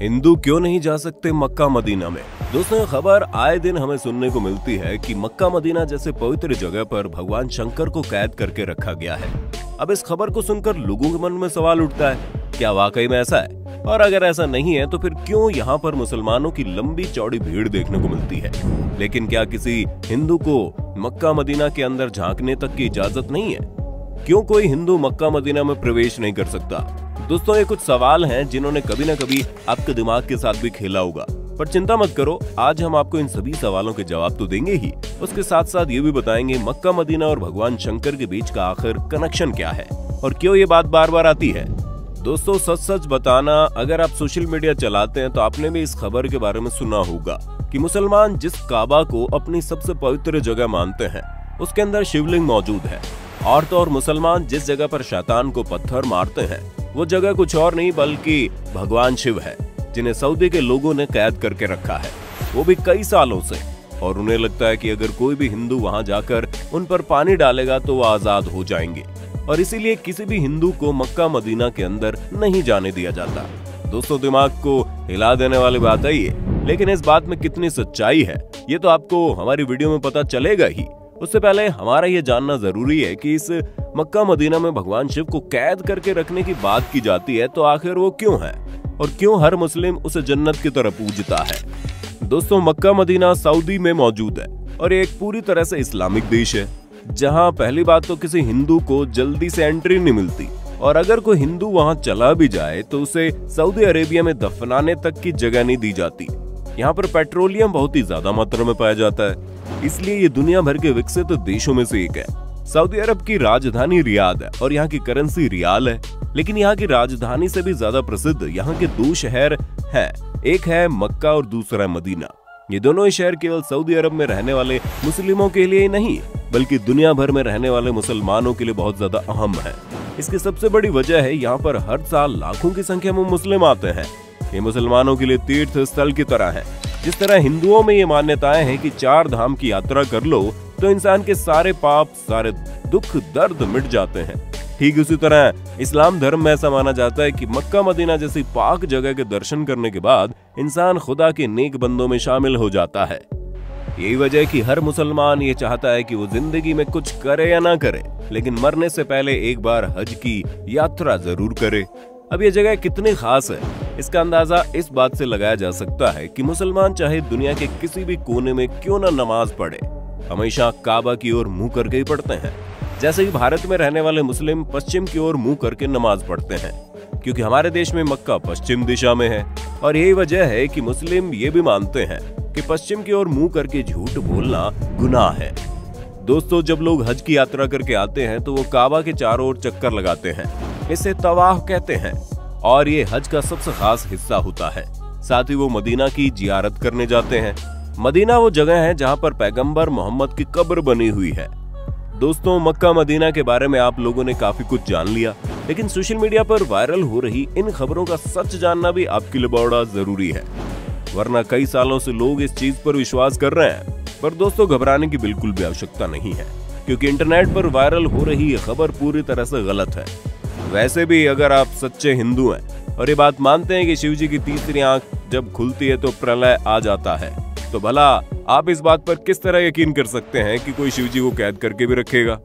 हिंदू क्यों नहीं जा सकते मक्का मदीना में? दोस्तों, खबर आए दिन हमें सुनने को मिलती है कि मक्का मदीना जैसे पवित्र जगह पर भगवान शंकर को कैद करके रखा गया है। अब इस खबर को सुनकर लोगों के मन में सवाल उठता है, क्या वाकई में ऐसा है? और अगर ऐसा नहीं है तो फिर क्यों यहाँ पर मुसलमानों की लंबी चौड़ी भीड़ देखने को मिलती है? लेकिन क्या किसी हिंदू को मक्का मदीना के अंदर झांकने तक की इजाजत नहीं है? क्यों कोई हिंदू मक्का मदीना में प्रवेश नहीं कर सकता? दोस्तों, ये कुछ सवाल हैं जिन्होंने कभी न कभी आपके दिमाग के साथ भी खेला होगा, पर चिंता मत करो, आज हम आपको इन सभी सवालों के जवाब तो देंगे ही, उसके साथ साथ ये भी बताएंगे मक्का मदीना और भगवान शंकर के बीच का आखिर कनेक्शन क्या है और क्यों ये बात बार बार आती है। दोस्तों, सच सच बताना, अगर आप सोशल मीडिया चलाते हैं तो आपने भी इस खबर के बारे में सुना होगा कि मुसलमान जिस काबा को अपनी सबसे पवित्र जगह मानते हैं उसके अंदर शिवलिंग मौजूद है। और तो और मुसलमान जिस जगह पर शैतान को पत्थर मारते हैं वो जगह कुछ और नहीं बल्कि भगवान शिव है, जिन्हें सऊदी के लोगों ने कैद करके रखा है, वो भी कई सालों से। और उन्हें लगता है कि अगर कोई भी हिंदू वहां जाकर उन पर पानी डालेगा तो वो आजाद हो जाएंगे, और इसीलिए किसी भी हिंदू को मक्का मदीना के अंदर नहीं जाने दिया जाता। दोस्तों, दिमाग को हिला देने वाली बात है ये, लेकिन इस बात में कितनी सच्चाई है ये तो आपको हमारी वीडियो में पता चलेगा ही। उससे पहले हमारा ये जानना जरूरी है कि इस मक्का मदीना में भगवान शिव को कैद करके रखने की बात की जाती है तो आखिर वो क्यों है और क्यों हर मुस्लिम उसे जन्नत की तरह पूजता है। दोस्तों, मक्का मदीना सऊदी में मौजूद है और एक पूरी तरह से इस्लामिक देश है, जहां पहली बात तो किसी हिंदू को जल्दी से एंट्री नहीं मिलती, और अगर कोई हिंदू वहां चला भी जाए तो उसे सऊदी अरेबिया में दफनाने तक की जगह नहीं दी जाती। यहाँ पर पेट्रोलियम बहुत ही ज्यादा मात्रा में पाया जाता है, इसलिए ये दुनिया भर के विकसित देशों में से एक है। सऊदी अरब की राजधानी रियाद है और यहाँ की करेंसी रियाल है, लेकिन यहाँ की राजधानी से भी ज्यादा प्रसिद्ध यहाँ के दो शहर हैं, एक है मक्का और दूसरा है मदीना। ये दोनों ही शहर केवल सऊदी अरब में रहने वाले मुस्लिमों के लिए नहीं बल्कि दुनिया भर में रहने वाले मुसलमानों के लिए बहुत ज्यादा अहम है। इसकी सबसे बड़ी वजह है यहाँ पर हर साल लाखों की संख्या में मुस्लिम आते हैं। ये मुसलमानों के लिए तीर्थ स्थल की तरह है। जिस तरह हिंदुओं में ये मान्यताएं हैं कि 4 धाम की यात्रा कर लो तो इंसान के सारे पाप, सारे दुख दर्द मिट जाते हैं, ठीक उसी तरह इस्लाम धर्म में ऐसा माना जाता है कि मक्का मदीना जैसी पाक जगह के दर्शन करने के बाद इंसान खुदा के नेक बंदों में शामिल हो जाता है। यही वजह है कि हर मुसलमान ये चाहता है कि वो जिंदगी में कुछ करे या ना करे, लेकिन मरने से पहले एक बार हज की यात्रा जरूर करे। अब ये जगह कितनी खास है इसका अंदाजा इस बात से लगाया जा सकता है कि मुसलमान चाहे दुनिया के किसी भी कोने में क्यों ना नमाज पढ़े, हमेशा काबा की ओर मुंह करके ही पढ़ते हैं। जैसे कि भारत में रहने वाले मुस्लिम पश्चिम की ओर मुंह करके नमाज पढ़ते हैं, क्योंकि हमारे देश में मक्का पश्चिम दिशा में है। और यही वजह है कि मुस्लिम ये भी मानते हैं कि पश्चिम की ओर मुंह करके झूठ बोलना गुनाह है। दोस्तों, जब लोग हज की यात्रा करके आते हैं तो वो काबा के चारों ओर चक्कर लगाते हैं, इसे तवाफ कहते हैं, और ये हज का सबसे खास हिस्सा होता है। साथ ही वो मदीना की जियारत करने जाते हैं। मदीना वो जगह है जहाँ पर पैगंबर मोहम्मद की कब्र बनी हुई है। दोस्तों, मक्का मदीना के बारे में आप लोगों ने काफी कुछ जान लिया, लेकिन सोशल मीडिया पर वायरल हो रही इन खबरों का सच जानना भी आपके लिए बड़ा जरूरी है, वरना कई सालों से लोग इस चीज पर विश्वास कर रहे हैं। पर दोस्तों, घबराने की बिल्कुल भी आवश्यकता नहीं है, क्योंकि इंटरनेट पर वायरल हो रही ये खबर पूरी तरह से गलत है। वैसे भी अगर आप सच्चे हिंदू हैं और ये बात मानते हैं कि शिव जी की तीसरी आंख जब खुलती है तो प्रलय आ जाता है, तो भला आप इस बात पर किस तरह यकीन कर सकते हैं कि कोई शिव जी को कैद करके भी रखेगा?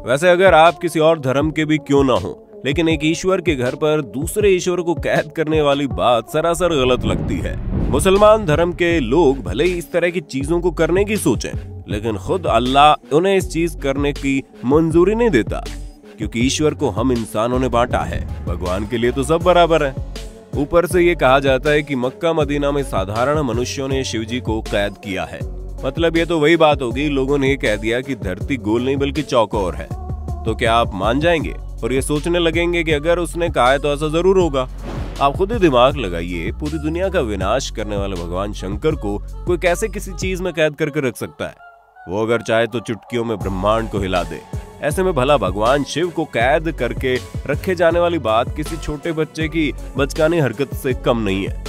वैसे अगर आप किसी और धर्म के भी क्यों ना हो, लेकिन एक ईश्वर के घर पर दूसरे ईश्वर को कैद करने वाली बात सरासर गलत लगती है। मुसलमान धर्म के लोग भले ही इस तरह की चीजों को करने की सोचें, लेकिन खुद अल्लाह उन्हें इस चीज करने की मंजूरी नहीं देता, क्योंकि ईश्वर को हम इंसानों ने बांटा है, भगवान के लिए तो सब बराबर है। ऊपर से ये कहा जाता है कि मक्का मदीना में साधारण मनुष्यों ने शिवजी को कैद किया है। मतलब ये तो वही बात होगी, लोगों ने कह दिया कि धरती गोल नहीं बल्कि चौकोर है। तो क्या आप मान जाएंगे और ये सोचने लगेंगे कि अगर उसने कहा है तो ऐसा जरूर होगा? आप खुद ही दिमाग लगाइए, पूरी दुनिया का विनाश करने वाले भगवान शंकर को कोई कैसे किसी चीज में कैद करके रख सकता है? वो अगर चाहे तो चुटकियों में ब्रह्मांड को हिला दे। ऐसे में भला भगवान शिव को कैद करके रखे जाने वाली बात किसी छोटे बच्चे की बचकानी हरकत से कम नहीं है।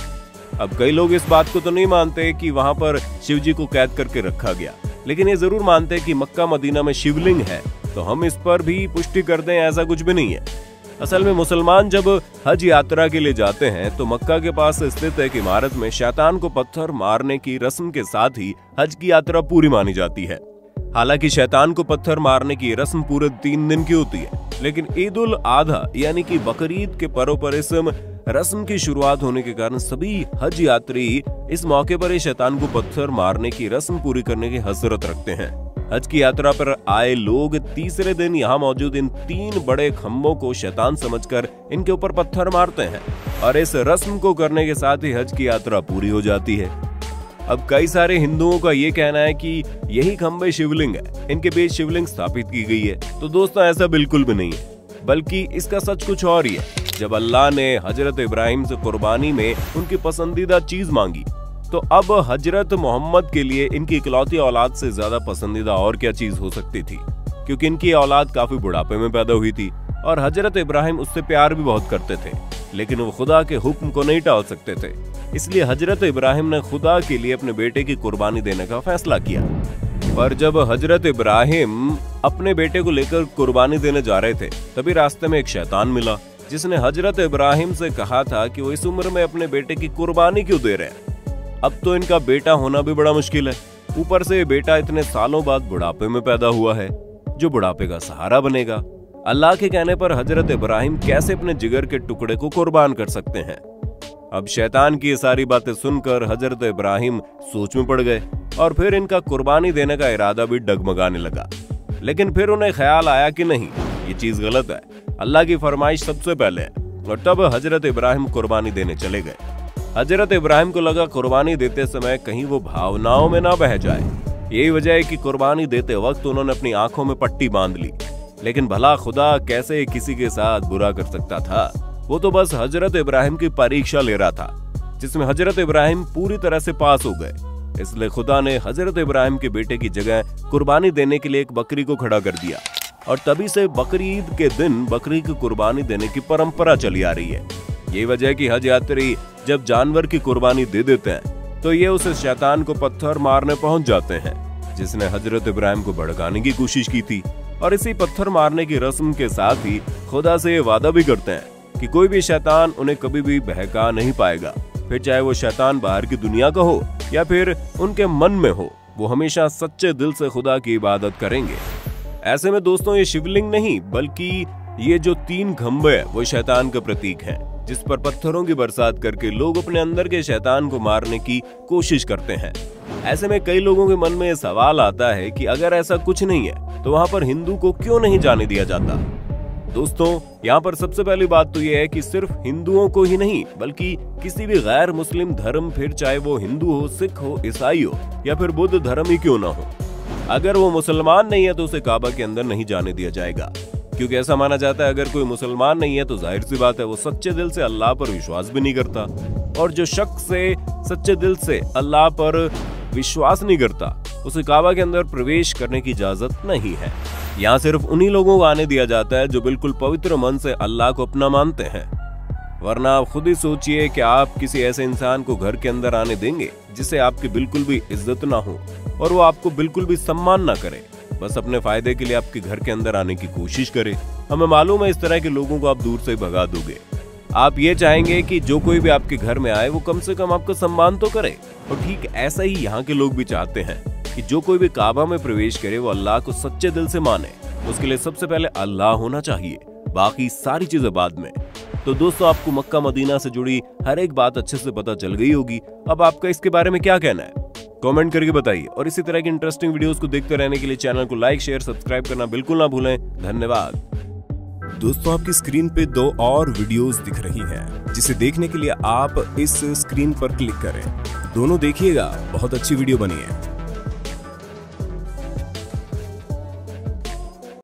अब कई लोग इस बात को तो नहीं मानते कि वहां पर शिव जी को कैद करके रखा गया, लेकिन ये जरूर मानते हैं कि मक्का मदीना में शिवलिंग है तो हम इस पर भी पुष्टि कर दें ऐसा कुछ भी नहीं है। असल में मुसलमान जब हज यात्रा के लिए जाते हैं तो मक्का के पास स्थित एक इमारत में शैतान को पत्थर मारने की रस्म के साथ ही हज की यात्रा पूरी मानी जाती है। हालांकि शैतान को पत्थर मारने की रस्म पूरे 3 दिन की होती है, लेकिन ईद उल आधा यानी कि बकरीद के पर्व पर इस रस्म की शुरुआत होने के कारण सभी हज यात्री इस मौके पर शैतान को पत्थर मारने की रस्म पूरी करने की हसरत रखते हैं। हज की यात्रा पर आए लोग तीसरे दिन यहाँ मौजूद इन 3 बड़े खम्भों को शैतान समझकर इनके ऊपर पत्थर मारते हैं और इस रस्म को करने के साथ ही हज की यात्रा पूरी हो जाती है। अब कई सारे हिंदुओं का ये कहना है कि यही खम्भे शिवलिंग है, इनके बीच शिवलिंग स्थापित की गई है। तो दोस्तों ऐसा बिल्कुल भी नहीं है, बल्कि इसका सच कुछ और ही है। जब अल्लाह ने हजरत इब्राहिम से कुर्बानी में उनकी पसंदीदा चीज मांगी, तो अब हजरत मोहम्मद के लिए इनकी इकलौती औलाद से ज्यादा पसंदीदा और क्या चीज हो सकती थी, क्योंकि इनकी औलाद काफी बुढ़ापे में पैदा हुई थी और हजरत इब्राहिम उससे प्यार भी बहुत करते थे, लेकिन वो खुदा के हुक्म को नहीं टाल सकते थे। इसलिए हजरत इब्राहिम ने खुदा के लिए अपने बेटे की कुर्बानी देने का फैसला किया। पर जब हजरत इब्राहिम अपने बेटे को लेकर कुर्बानी देने जा रहे थे, तभी रास्ते में एक शैतान मिला जिसने हजरत इब्राहिम से कहा था कि वो इस उम्र में अपने बेटे की कुर्बानी क्यों दे रहे हैं। अब तो इनका बेटा होना भी बड़ा मुश्किल है, ऊपर से ये बेटा इतने सालों बाद बुढ़ापे में पैदा हुआ है, जो बुढ़ापे का सहारा बनेगा। अल्लाह के कहने पर हजरत इब्राहिम कैसे अपने जिगर के टुकड़े को कुर्बान कर सकते हैं। अब शैतान की ये सारी बातें सुनकर हजरत इब्राहिम सोच में पड़ गए और फिर इनका कुर्बानी देने का इरादा भी डगमगाने लगा। लेकिन फिर उन्हें ख्याल आया कि नहीं, ये चीज गलत है, अल्लाह की फरमाइश सबसे पहले है। और तब हजरत इब्राहिम कुर्बानी देने चले गए। हजरत इब्राहिम को लगा कुर्बानी देते समय कहीं वो भावनाओं में ना बह जाए। यही वजह है कि कुर्बानी देते वक्त उन्होंने अपनी आंखों में पट्टी बांध ली। लेकिन भला खुदा कैसे किसी के साथ बुरा कर सकता था? वो तो बस हजरत इब्राहिम की परीक्षा ले रहा था, जिसमें हजरत इब्राहिम पूरी तरह से पास हो गए। इसलिए खुदा ने हजरत इब्राहिम के बेटे की जगह कुर्बानी देने के लिए एक बकरी को खड़ा कर दिया और तभी से बकरी ईद के दिन बकरी की कुर्बानी देने की परंपरा चली आ रही है। यही वजह है कि हज यात्री जब जानवर की कुर्बानी दे देते हैं तो ये उस शैतान को पत्थर मारने पहुंच जाते हैं, जिसने हजरत इब्राहिम को भड़काने की कोशिश की थी। और इसी पत्थर मारने की रस्म के साथ ही खुदा से ये वादा भी करते हैं कि कोई भी शैतान उन्हें कभी भी बहका नहीं पाएगा। फिर चाहे वो शैतान बाहर की दुनिया का हो या फिर उनके मन में हो, वो हमेशा सच्चे दिल से खुदा की इबादत करेंगे। ऐसे में दोस्तों ये शिवलिंग नहीं बल्कि ये जो 3 खंभे है वो शैतान का प्रतीक है, जिस पर पत्थरों की बरसात करके लोग अपने अंदर के शैतान को मारने की कोशिश करते हैं। ऐसे में कई लोगों के मन में ये सवाल आता है कि अगर ऐसा कुछ नहीं है तो वहाँ पर हिंदू को क्यों नहीं जाने दिया जाता? दोस्तों यहाँ पर सबसे पहली बात तो ये है कि सिर्फ हिंदुओं को ही नहीं बल्कि किसी भी गैर मुस्लिम धर्म, फिर चाहे वो हिंदू हो, सिख हो, ईसाई हो या फिर बुद्ध धर्म ही क्यों ना हो, अगर वो मुसलमान नहीं है तो उसे काबा के अंदर नहीं जाने दिया जाएगा। क्योंकि ऐसा माना जाता है अगर कोई मुसलमान नहीं है तो जाहिर सी बात है वो सच्चे दिल से अल्लाह पर विश्वास भी नहीं करता, और जो शख्स से सच्चे दिल से अल्लाह पर विश्वास नहीं करता उसे काबा के अंदर प्रवेश करने की इजाजत नहीं है। यहाँ सिर्फ उन्हीं लोगों को आने दिया जाता है जो बिल्कुल पवित्र मन से अल्लाह को अपना मानते हैं। वरना आप खुद ही सोचिए कि आप किसी ऐसे इंसान को घर के अंदर आने देंगे जिसे आपकी बिल्कुल भी इज्जत ना हो और वो आपको बिल्कुल भी सम्मान ना करे, बस अपने फायदे के लिए आपके घर के अंदर आने की कोशिश करे। हमें मालूम है इस तरह के लोगों को आप दूर से भगा दोगे। आप ये चाहेंगे कि जो कोई भी आपके घर में आए वो कम से कम आपका सम्मान तो करे। और ठीक ऐसा ही यहाँ के लोग भी चाहते हैं कि जो कोई भी काबा में प्रवेश करे वो अल्लाह को सच्चे दिल से माने। उसके लिए सबसे पहले अल्लाह होना चाहिए, बाकी सारी चीजें बाद में। तो दोस्तों आपको मक्का मदीना से जुड़ी हर एक बात अच्छे से पता चल गई होगी। अब आपका इसके बारे में क्या कहना है कमेंट करके बताइए, और इसी तरह की इंटरेस्टिंग वीडियोस को देखते रहने के लिए चैनल को लाइक, शेयर, सब्सक्राइब करना बिल्कुल ना भूलें। धन्यवाद। दोस्तों आपकी स्क्रीन पे 2 और वीडियोस दिख रही हैं, जिसे देखने के लिए आप इस स्क्रीन पर क्लिक करें। दोनों देखिएगा, बहुत अच्छी वीडियो बनी है।